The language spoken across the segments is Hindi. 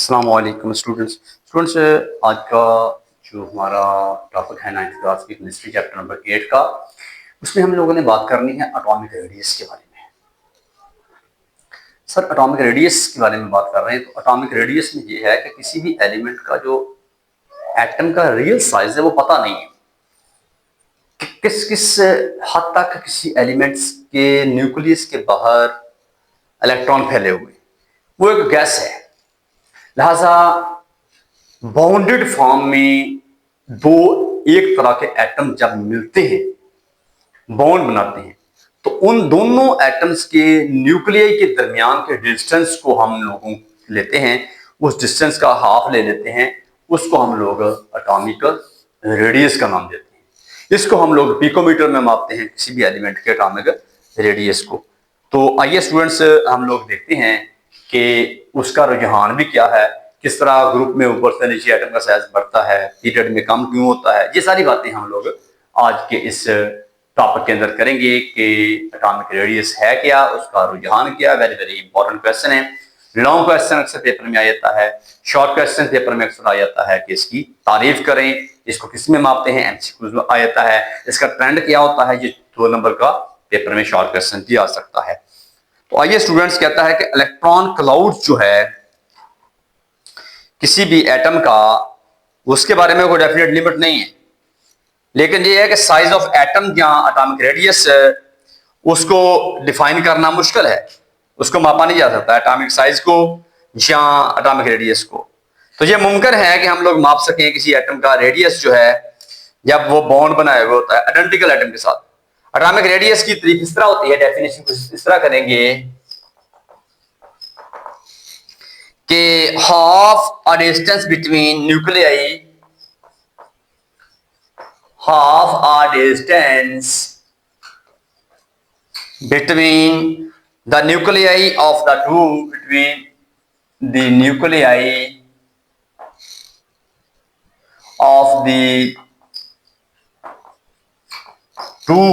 अस्सलाम वालेकुम स्टूडेंट्स आज का जो हमारा टॉपिक है 9th क्लास की केमिस्ट्री चैप्टर नंबर 8 का। उसमें हम लोगों ने बात करनी है एटॉमिक रेडियस के बारे में। सर एटॉमिक रेडियस के बारे में बात कर रहे हैं तो एटॉमिक रेडियस में ये है कि किसी भी एलिमेंट का जो एटम का रियल साइज है वो पता नहीं है कि किस किस हद तक किसी एलिमेंट्स के न्यूक्लियस के बाहर इलेक्ट्रॉन फैले हुए, वो एक गैस है। लिहाजा बाउंडेड फॉर्म में दो एक तरह के एटम जब मिलते हैं, बॉन्ड बनाते हैं, तो उन दोनों एटम्स के न्यूक्लियाई के दरमियान के डिस्टेंस को हम लोगों लेते हैं, उस डिस्टेंस का हाफ ले लेते हैं, उसको हम लोग एटॉमिक रेडियस का नाम देते हैं। इसको हम लोग पिकोमीटर में मापते हैं किसी भी एलिमेंट के एटॉमिक रेडियस को। तो आइए स्टूडेंट्स हम लोग देखते हैं कि उसका रुझान भी क्या है, किस तरह ग्रुप में ऊपर से नीचे एटम का साइज बढ़ता है, पीरियड में कम क्यों होता है। ये सारी बातें हम लोग आज के इस टॉपिक के अंदर करेंगे कि एटॉमिक रेडियस है क्या, उसका रुझान क्या। वेरी वेरी इंपॉर्टेंट क्वेश्चन है। लॉन्ग क्वेश्चन अक्सर पेपर में आ जाता है, शॉर्ट क्वेश्चन पेपर में अक्सर आ जाता है कि इसकी तारीफ करें, इसको किस में मापते हैं, एमसीक्यूज में आ जाता है, इसका ट्रेंड क्या होता है। ये 2 नंबर का पेपर में शॉर्ट क्वेश्चन भी आ सकता है। तो आइए स्टूडेंट्स, कहता है कि इलेक्ट्रॉन क्लाउड जो है किसी भी एटम का, उसके बारे में कोई डेफिनेट लिमिट नहीं है, लेकिन ये है कि साइज ऑफ एटम जहां एटॉमिक रेडियस उसको डिफाइन करना मुश्किल है, उसको मापा नहीं जा सकता एटॉमिक साइज को या एटॉमिक रेडियस को। तो ये मुमकिन है कि हम लोग माप सकें किसी एटम का रेडियस जो है जब वो बॉन्ड बनाए हुए होता है आइडेंटिकल एटम के साथ। एटॉमिक रेडियस की तारीफ इस तरह होती है, डेफिनेशन कुछ इस तरह करेंगे कि half a distance between nuclei, half a distance between the nuclei of the two, between the nuclei of the two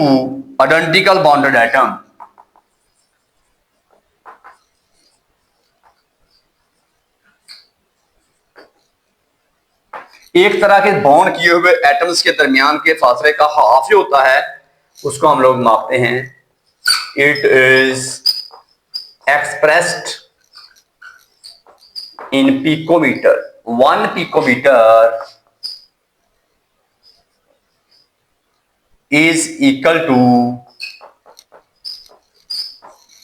identical bonded atom, एक तरह के बॉन्ड किए हुए एटम्स के दरमियान के फासले का हाफ जो होता है उसको हम लोग मापते हैं। It is expressed in picometre. 1 picometre is equal to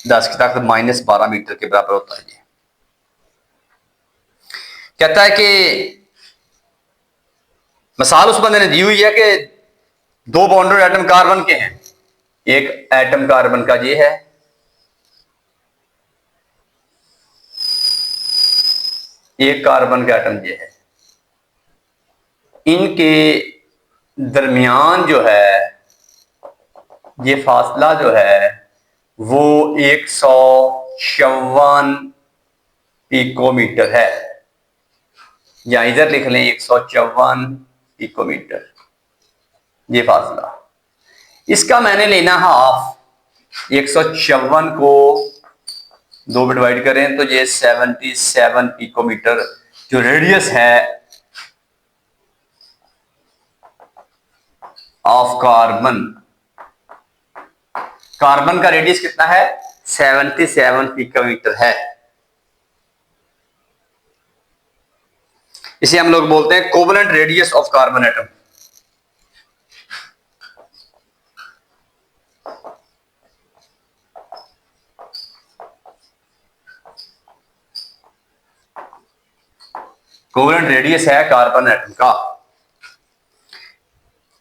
10 की ताकत -12 मीटर के बराबर होता है। ये कहता है कि मिसाल उस बंदे ने दी हुई है कि 2 बॉन्डेड एटम कार्बन के हैं, एक एटम कार्बन का ये है, एक कार्बन का एटम ये है। इनके दरमियान जो है ये फासला जो है वो 154 पिकोमीटर है, या इधर लिख लें 154 पिकोमीटर ये फासला। इसका मैंने लेना हाफ, 154 को 2 में डिवाइड करें तो ये 77 पिकोमीटर जो रेडियस है ऑफ कार्बन। कार्बन का रेडियस कितना है? 77 पिकोमीटर है। इसे हम लोग बोलते हैं covalent radius of carbon atom. Covalent radius है कार्बन एटम का।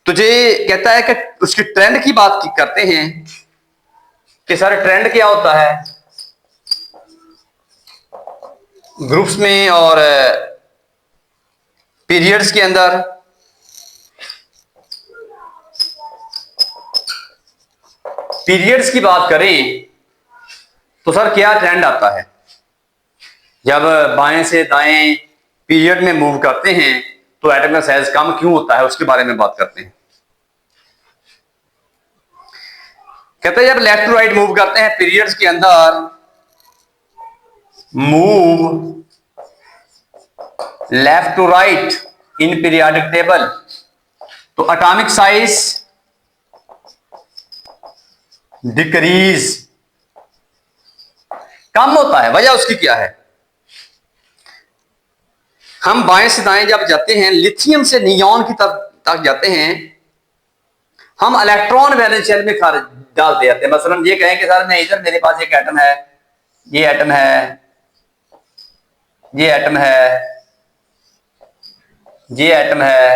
तो ये कहता है कि उसकी ट्रेंड की बात करते हैं कि सर ट्रेंड क्या होता है ग्रुप्स में और पीरियड्स के अंदर। पीरियड्स की बात करें तो सर क्या ट्रेंड आता है जब बाएं से दाएं पीरियड में मूव करते हैं तो एटम का साइज कम क्यों होता है, उसके बारे में बात करते हैं। कहते हैं जब लेफ्ट टू राइट मूव करते हैं पीरियड्स के अंदर, move left to right in periodic table, तो एटॉमिक साइज डिक्रीज, कम होता है। वजह उसकी क्या है? हम बाएं से दाएं जब जाते हैं, लिथियम से नियॉन की तरफ तक जाते हैं, हम इलेक्ट्रॉन वैलेंस शेल में खारिज डालते जाते हैं। मसलन ये कहें कि सर मैं इधर, मेरे पास एक एटम है, ये एटम है, ये एटम है, ये एटम है,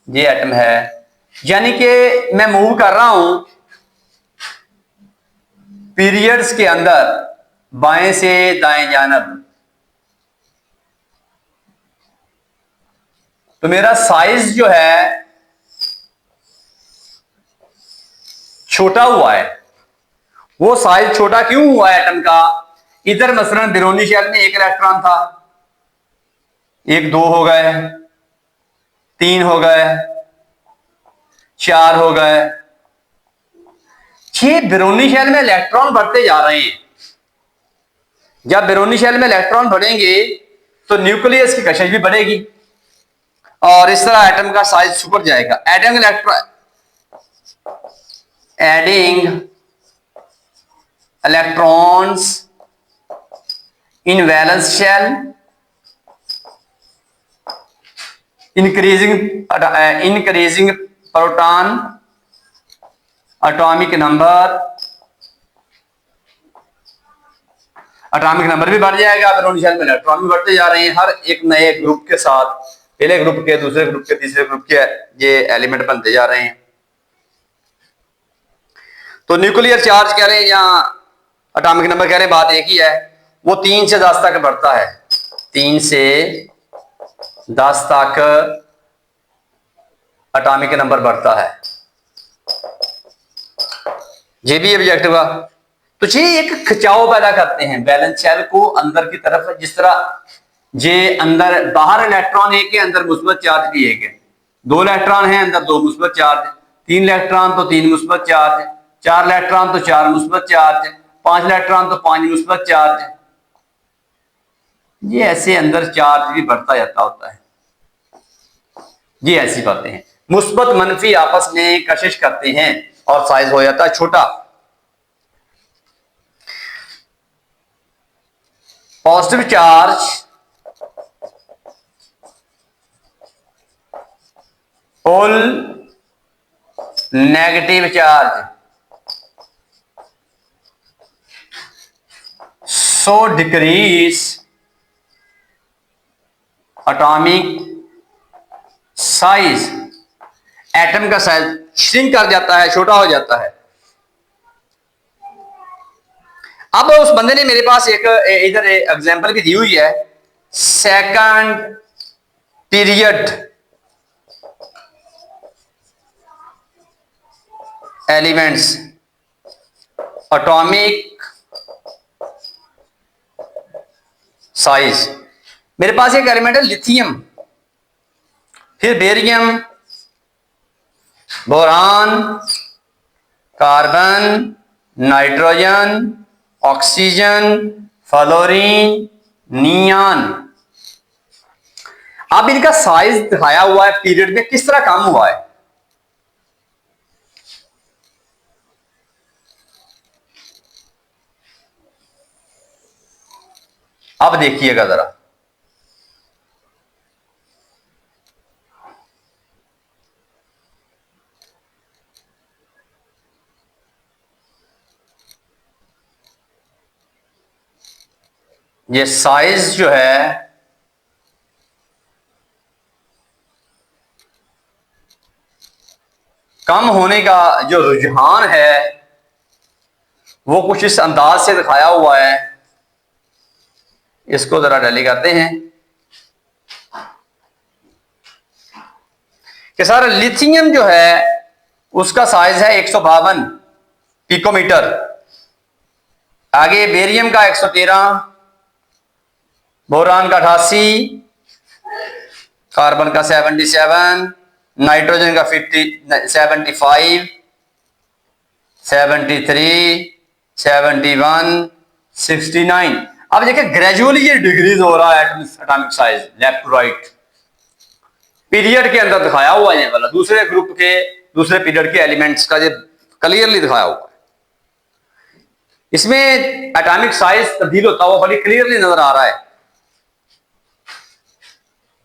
ये एटम है, यानी कि मैं मूव कर रहा हूं पीरियड्स के अंदर बाएं से दाएं जानब, तो मेरा साइज जो है छोटा हुआ है। वो साइज छोटा क्यों हुआ है एटम का? इधर मसलन बिरोनी शेल में एक इलेक्ट्रॉन था, एक, दो हो गए, तीन हो गए, चार हो गए। ये बिरोनी शेल में इलेक्ट्रॉन बढ़ते जा रहे हैं। जब बिरोनी शेल में इलेक्ट्रॉन बढ़ेंगे तो न्यूक्लियस की कशिश भी बढ़ेगी और इस तरह एटम का साइज सुधर जाएगा। Adding electrons in valence shell increasing proton atomic number भी बढ़ जाएगा। बिरोनी शेल में इलेक्ट्रॉन भी बढ़ते जा रहे हैं। हर एक नए ग्रुप के साथ, पहले ग्रुप के, दूसरे ग्रुप के, तीसरे ग्रुप के, ये एलिमेंट बनते जा रहे हैं। तो न्यूक्लियर चार्ज कह रहे हैं या एटॉमिक नंबर कह रहे हैं, बात एक ही है। वो 3 से 10 तक बढ़ता है, 3 से 10 तक एटॉमिक नंबर बढ़ता है। ये भी ऑब्जेक्टिव हुआ। तो ये एक खिंचाव पैदा करते हैं वैलेंस शेल को अंदर की तरफ। जिस तरह ये अंदर, बाहर इलेक्ट्रॉन एक है, अंदर मुस्बत चार्ज भी एक है। 2 इलेक्ट्रॉन है, अंदर 2 मुस्बत चार्ज है। 3 इलेक्ट्रॉन तो 3 मुस्बत चार्ज है। 4 इलेक्ट्रॉन तो 4 मुस्बत चार्ज है। 5 इलेक्ट्रॉन तो 5 मुस्बत चार्ज है। ये ऐसे अंदर चार्ज भी बढ़ता जाता होता है। ये ऐसी बातें हैं। मुस्बत मनफी आपस में कशिश करते हैं और साइज हो जाता है छोटा। Positive charge pull negative charge so decrease atomic size, atom का साइज श्रिंक कर जाता है, छोटा हो जाता है। अब उस बंदे ने मेरे पास एक इधर एग्जांपल भी दी हुई है, second period elements atomic size. मेरे पास एक एलिमेंट है लिथियम, फिर barium, boron, carbon, nitrogen, oxygen, fluorine, neon. अब इनका साइज दिखाया हुआ है पीरियड में, किस तरह काम हुआ है। अब देखिएगा जरा, ये साइज जो है कम होने का जो रुझान है वो कुछ इस अंदाज से दिखाया हुआ है। इसको जरा टैली करते हैं कि सर लिथियम जो है उसका साइज है 152 पिकोमीटर, आगे बेरियम का 113, बोरान का 88, कार्बन का 77, नाइट्रोजन का 75, 73, 71, 69। अब देखिए ग्रेजुअली ये डिक्रीज हो रहा है atomic size left to right, period के अंदर दिखाया हुआ है वाला, दूसरे ग्रुप के दूसरे पीरियड के एलिमेंट्स का ये क्लियरली दिखाया हुआ है। इसमें एटॉमिक साइज तब्दील होता हुआ बड़ी क्लियरली नजर आ रहा है,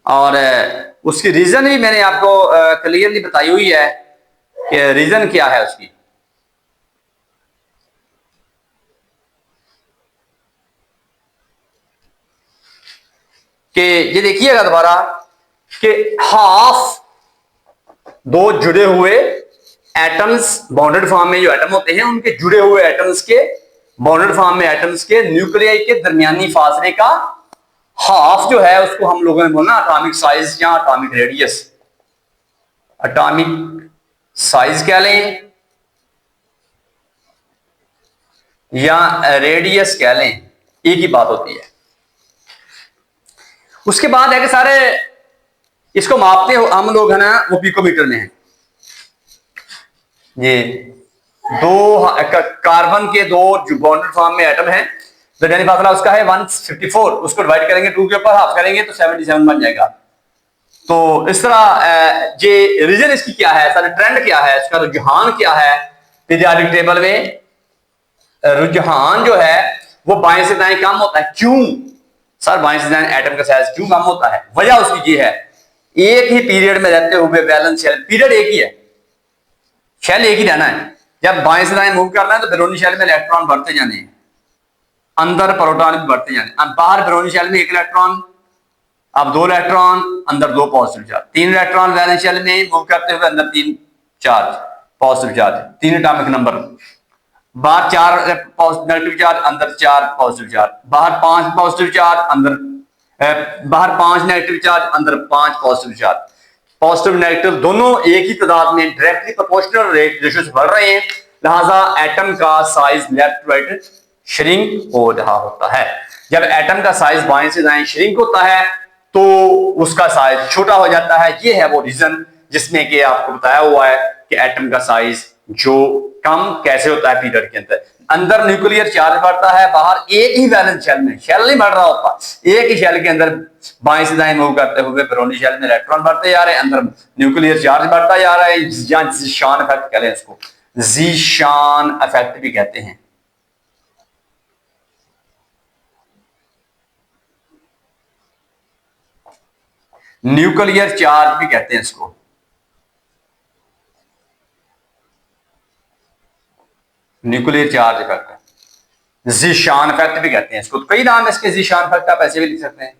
और उसकी रीजन भी मैंने आपको क्लियरली बताई हुई है कि रीजन क्या है उसकी। कि ये देखिएगा दोबारा कि हाफ दो जुड़े हुए एटम्स बॉन्डेड फॉर्म में जो एटम होते हैं उनके जुड़े हुए एटम्स के बॉन्डेड फॉर्म में एटम्स के न्यूक्लियाई के दरमियानी फासले का हाफ जो है उसको हम लोगों ने बोला एटॉमिक साइज या एटॉमिक रेडियस। एटॉमिक साइज कह लें या रेडियस कह लें, एक ही बात होती है। उसके बाद है कि सारे इसको मापते हो हम लोग है ना वो पिकोमीटर में है। ये दो कार्बन के दो जो बॉन्डेड फॉर्म में एटम है, दरमियानी फासला उसका है 154, उसको डिवाइड करेंगे 2 के ऊपर हाफ करेंगे तो 77 बन जाएगा। तो इस तरह ये रीजन इसकी क्या है, सारा ट्रेंड क्या है, इसका रुझान क्या है पीरियोडिक टेबल में। रुझान जो है वो बाएं से दाएं कम होता है। क्यों सर बाएं से दाएं एटम का साइज क्यों कम होता है? वजह उसकी ये है, एक ही पीरियड में रहते हुए बैलेंस शेल, पीरियड एक ही है, शेल एक ही रहना है। जब बाएं से दाएं मूव करना है तो बेरोनी शेल में इलेक्ट्रॉन बढ़ते जाने हैं, अंदर प्रोटॉन भी बढ़ते जाने, अब बाहर बेरोनी शेल में 1 इलेक्ट्रॉन, अब 2 इलेक्ट्रॉन, अंदर 2 positive charge, 3 electron valence shell में मूव करते हुए अंदर 3 charge positive charge, 3 atomic number, बाहर 4 नेगेटिव चार्ज, अंदर 4 पॉजिटिव चार्ज, बाहर 5 पॉजिटिव चार्ज, अंदर बाहर 5 नेगेटिव चार्ज, अंदर 5 पॉजिटिव चार्ज। पॉजिटिव नेगेटिव दोनों एक ही तादाद में डायरेक्टली प्रोपोर्शनल रेशियो से बढ़ रहे हैं, लिहाजा एटम का साइज लेफ्ट राइट श्रिंक हो रहा होता है। जब एटम का साइज बाएं से दाएं श्रिंक होता है तो उसका साइज छोटा हो जाता है। ये है वो रीजन जिसमें कि आपको बताया हुआ है कि एटम का साइज जो कम कैसे होता है पीरियड के अंदर। अंदर न्यूक्लियर चार्ज बढ़ता है, बाहर एक ही वैलेंस शेल में, शेल नहीं बढ़ रहा होता, एक ही शेल के अंदर बाएं से दाएं मूव करते हुए बेरोनी शेल में इलेक्ट्रॉन बढ़ते जा रहे हैं, अंदर न्यूक्लियर चार्ज बढ़ता जा रहा है, या ज़ीशान इफेक्ट कह लें इसको, ज़ीशान इफेक्ट भी कहते हैं। न्यूक्लियर चार्ज भी कहते हैं इसको, nuclear charge effect, Zeeshan effect भी कहते हैं इसको। तो कई नाम है इसके, ज़ीशान इफेक्ट आप ऐसे भी लिख सकते हैं,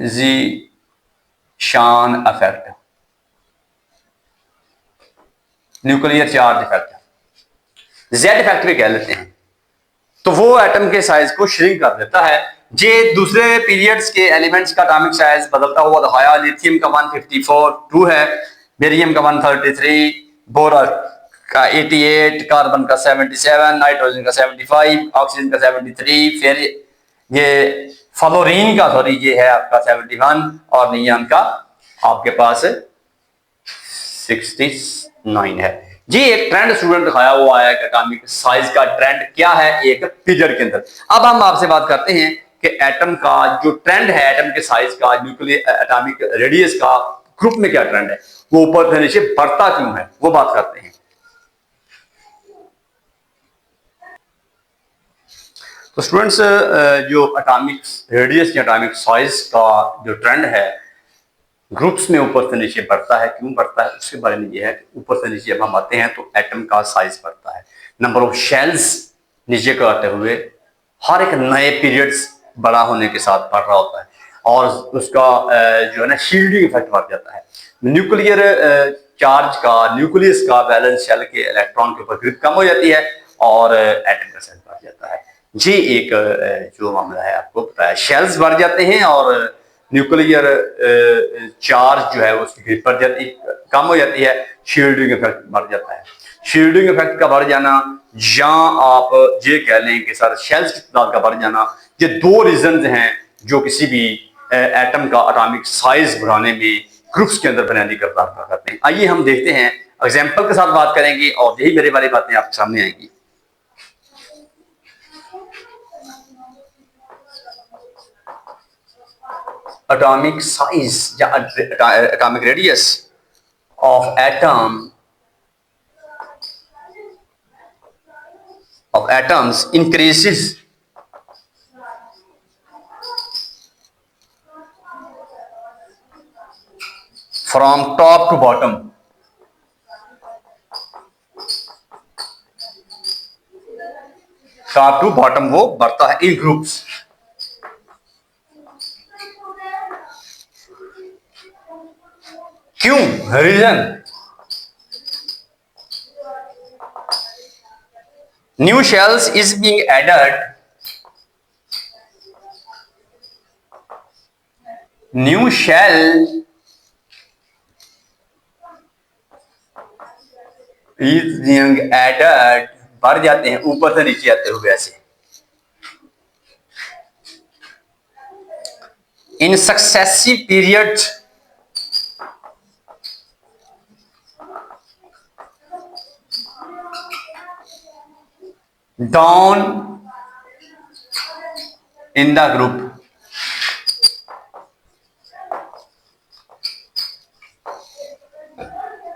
Zeeshan effect, nuclear charge effect, Z effect भी कह लेते हैं। तो वो एटम के साइज को श्रिंक कर देता है। ये दूसरे पीरियड्स के एलिमेंट्स का एटॉमिक साइज बदलता हुआ दिखाया, लिथियम का 154 है, बेरियम का 133, बोरॉन का 88, कार्बन का 77, नाइट्रोजन का 75, ऑक्सीजन का 73, फिर ये फ्लोरीन का सॉरी ये है आपका 71 और नियॉन का आपके पास 69 है। ये एक ट्रेंड स्टूडेंट दिखाया हुआ है एटॉमिक साइज का ट्रेंड क्या है एक पीरियड के अंदर। अब हम आपसे बात करते हैं कि एटम का जो ट्रेंड है, एटम के साइज का, न्यूक्लियर एटॉमिक रेडियस का ग्रुप में क्या ट्रेंड है, वो ऊपर से नीचे बढ़ता क्यों है, वो बात करते हैं। तो स्टूडेंट्स जो एटॉमिक रेडियस या एटॉमिक साइज का जो ट्रेंड है ग्रुप्स में ऊपर से नीचे बढ़ता है, क्यों बढ़ता है उसके बारे में ये है कि ऊपर से नीचे जब हम आते हैं तो एटम का साइज बढ़ता है, नंबर ऑफ शेल्स नीचे को आते हुए हर एक नए पीरियड्स बड़ा होने के साथ बढ़ रहा होता है, और उसका जो है ना शील्डिंग इफेक्ट बढ़ जाता है। न्यूक्लियर चार्ज का, न्यूक्लियस का वैलेंस शेल के इलेक्ट्रॉन के ऊपर ग्रिप कम हो जाती है और एटम का साइज बढ़ जाता है। ये एक जो मामला है आपको बताया, शेल्स बढ़ जाते हैं और न्यूक्लियर चार्ज जो है उसकी ग्रिप बढ़ जाती कम हो जाती है, शील्डिंग इफेक्ट बढ़ जाता है। शील्डिंग इफेक्ट का बढ़ जाना या आप ये कह लें कि सर शेल्स की तादाद का बढ़ जाना, ये दो रीजन हैं जो किसी भी एटम का एटॉमिक साइज बढ़ाने में ग्रुप्स के अंदर बुनियादी किरदार अदा करते हैं। आइए हम देखते हैं, एग्जाम्पल के साथ बात करेंगे और यही मेरे वाली बातें आपके सामने आएंगी। atomic size या atomic radius of atoms increases from top to bottom. Top to bottom वो बढ़ता है इन ग्रुप्स। क्यों? Reason, new shells is being added, new shell is being added, बढ़ जाते हैं ऊपर से नीचे आते हुए ऐसे, in successive period down in the group.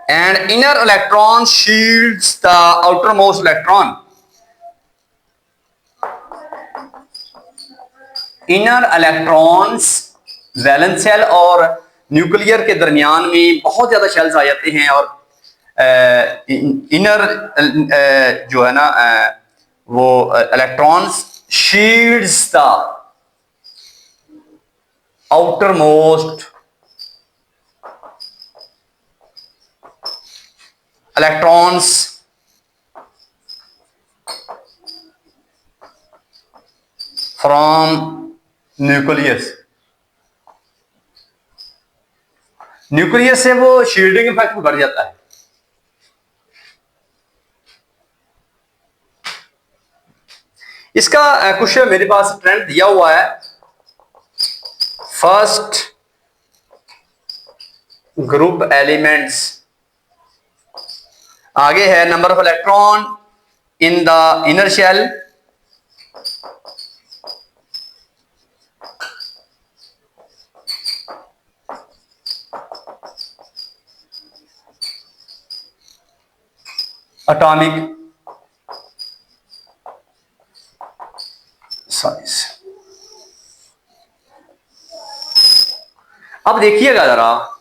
And inner electron shields the outermost electron. Inner electrons valence shell और न्यूक्लियर के दरमियान में बहुत ज्यादा शेल्स आ जाते हैं और इनर जो है ना वो electrons shields the outer most electrons from nucleus। Nucleus से वो शील्डिंग इफेक्ट भी बढ़ जाता है। इसका कुछ मेरे पास ट्रेंड दिया हुआ है। फर्स्ट ग्रुप एलिमेंट्स, आगे है number of electron in the inner shell, atomic size. अब देखिएगा जरा,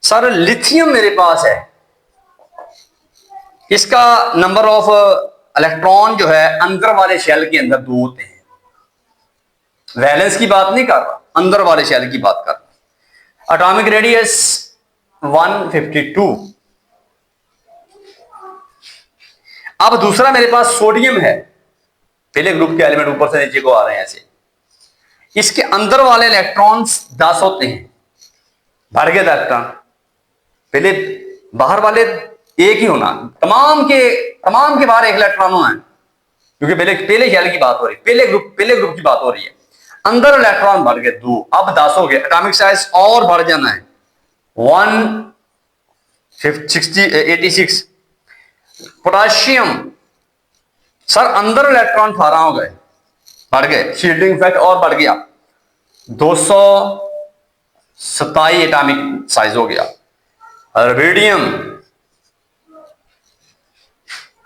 सर लिथियम मेरे पास है, इसका नंबर ऑफ इलेक्ट्रॉन जो है अंदर वाले शेल के अंदर 2 होते हैं। वैलेंस की बात नहीं कर रहा, अंदर वाले शेल की बात कर रहा। Atomic radius 152। अब दूसरा मेरे पास सोडियम है, पहले ग्रुप के एलिमेंट ऊपर से नीचे को आ रहे हैं ऐसे, इसके अंदर वाले इलेक्ट्रॉन्स 10 होते हैं, बढ़ गए इलेक्ट्रॉन। पहले बाहर वाले एक ही होना, तमाम के बाहर एक इलेक्ट्रॉन होना है, क्योंकि पहले शेल की बात हो रही है, पहले ग्रुप की बात हो रही है। अंदर इलेक्ट्रॉन बढ़ गए 2, अब 10 हो गए। एटॉमिक साइज और बढ़ जाना है 186। पोटाशियम, सर अंदर इलेक्ट्रॉन 18 हो गए, बढ़ गए, शील्डिंग इफेक्ट और बढ़ गया, 227 एटॉमिक साइज हो गया। रुबिडियम,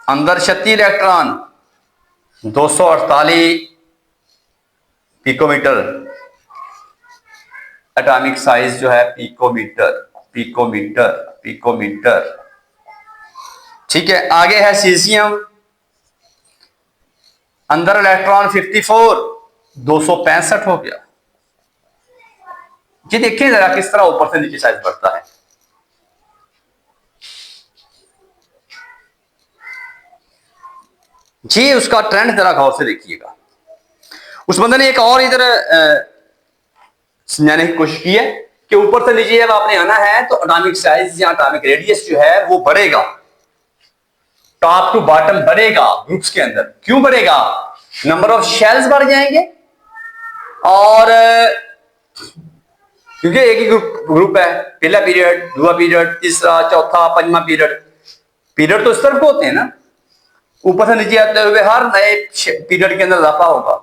अंदर 36 इलेक्ट्रॉन, 248 पिकोमीटर, एटॉमिक साइज जो है पिकोमीटर। ठीक है, आगे है सीजियम, अंदर इलेक्ट्रॉन 54, 265 हो गया। ये देखिए जरा किस तरह ऊपर से नीचे साइज बढ़ता है। जी उसका ट्रेंड जरा गौर से देखिएगा। उस बंदे ने एक और इधर समझाने की कोशिश की है कि ऊपर से नीचे जब आपने आना है तो एटॉमिक साइज या एटॉमिक रेडियस जो है वो बढ़ेगा, टॉप टू बॉटम बढ़ेगा ग्रुप्स के अंदर। क्यों बढ़ेगा? नंबर ऑफ शेल्स बढ़ जाएंगे और क्योंकि एक ही ग्रुप है, पहला पीरियड, दूसरा पीरियड, तीसरा, चौथा, पंजवा पीरियड। पीरियड तो इस तरफ को होते हैं ना, ऊपर से नीचे आते हुए हर नए पीरियड के अंदर इजाफा होगा।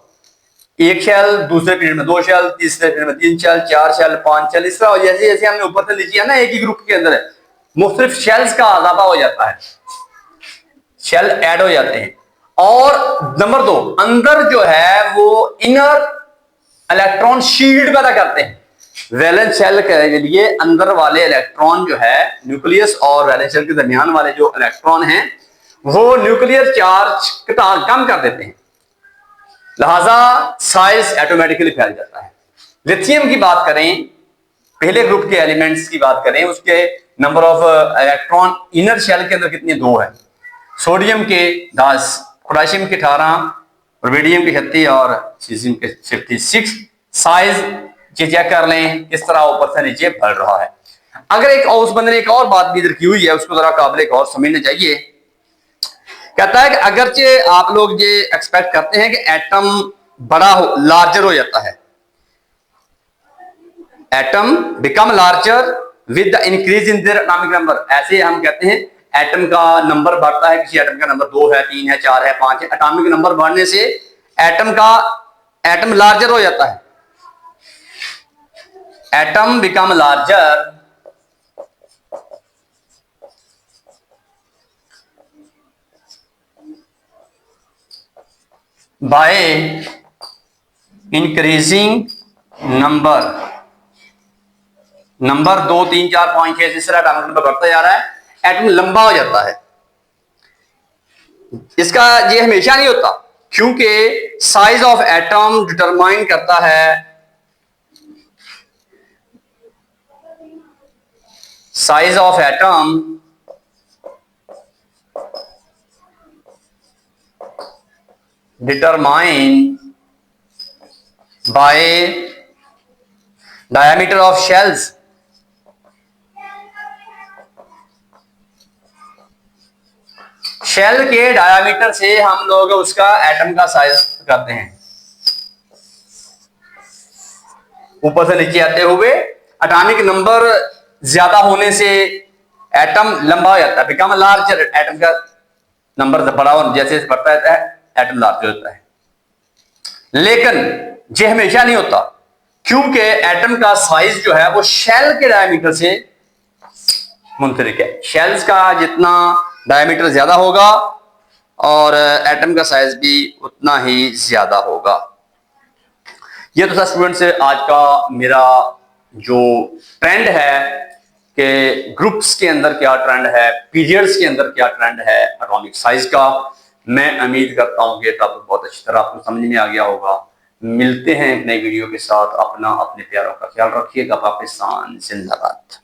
एक शैल, दूसरे पीरियड में 2 शैल, तीसरे पीरियड में 3 शैल, 4 शैल, 5 शैल, इस तरह जैसे जैसे हमने ऊपर से नीचे है ना, एक ही ग्रुप के अंदर मुख्तलिफ शेल्स का इजाफा हो जाता है, शेल ऐड हो जाते हैं। और नंबर 2, अंदर जो है वो इनर इलेक्ट्रॉन शील्ड पैदा करते हैं। वैलेंस शेल के लिए अंदर वाले इलेक्ट्रॉन जो है, न्यूक्लियस और वैलेंस शेल के दरमियान वाले जो इलेक्ट्रॉन हैं, वो न्यूक्लियर चार्ज कम कर देते हैं, लिहाजा साइज ऑटोमेटिकली फैल जाता है। लिथियम की बात करें, पहले ग्रुप के एलिमेंट्स की बात करें, उसके number of electron inner shell के अंदर कितने? 2 है। सोडियम के 10, पोटेशियम के 18, रुबिडियम के 36 और सीजियम के 56। साइज ये चेक कर लें किस तरह ऊपर से नीचे बढ़ रहा है। अगर एक और उस बंदे ने एक और बात भी इधर की हुई है, उसको जरा काबिल गौर समझना चाहिए। कहता है कि अगरचे आप लोग ये एक्सपेक्ट करते हैं कि एटम बड़ा हो, लार्जर हो जाता है, atom become larger with the increase in their atomic number, ऐसे हम कहते हैं एटम का नंबर बढ़ता है, किसी एटम का नंबर 2 है, 3 है, 4 है, 5 है। एटॉमिक नंबर बढ़ने से एटम लार्जर हो जाता है। Atom become larger by increasing number 2, 3, 4, 5, 6 इस तरह एटॉमिक नंबर बढ़ता जा रहा है, एटम लंबा हो जाता है। इसका ये हमेशा नहीं होता, क्योंकि साइज ऑफ एटम डिटरमाइन करता है size of atom determine by diameter of shells. Shell के डायमीटर से हम लोग उसका एटम का साइज करते हैं, ऊपर से नीचे आते हुए। एटॉमिक नंबर ज्यादा होने से एटम लंबा हो जाता है, बिकम लार्जर, एटम का नंबर बड़ा हो जैसे बढ़ता रहता है, एटम लार्जर होता है। लेकिन ये हमेशा नहीं होता, क्योंकि एटम का साइज जो है वो शेल के डायमीटर से मुंतलिक है। शेल्स का जितना डायमीटर ज्यादा होगा और एटम का साइज भी उतना ही ज्यादा होगा। ये तो था स्टूडेंट्स आज का मेरा जो ट्रेंड है कि ग्रुप्स के अंदर क्या ट्रेंड है, पीरियड्स के अंदर क्या ट्रेंड है एटॉमिक साइज का। मैं उम्मीद करता हूं कि टॉपिक बहुत अच्छी तरह आपको समझ में आ गया होगा। मिलते हैं नई वीडियो के साथ। अपना अपने प्यारों का ख्याल रखिएगा। पाकिस्तान जिंदाबाद।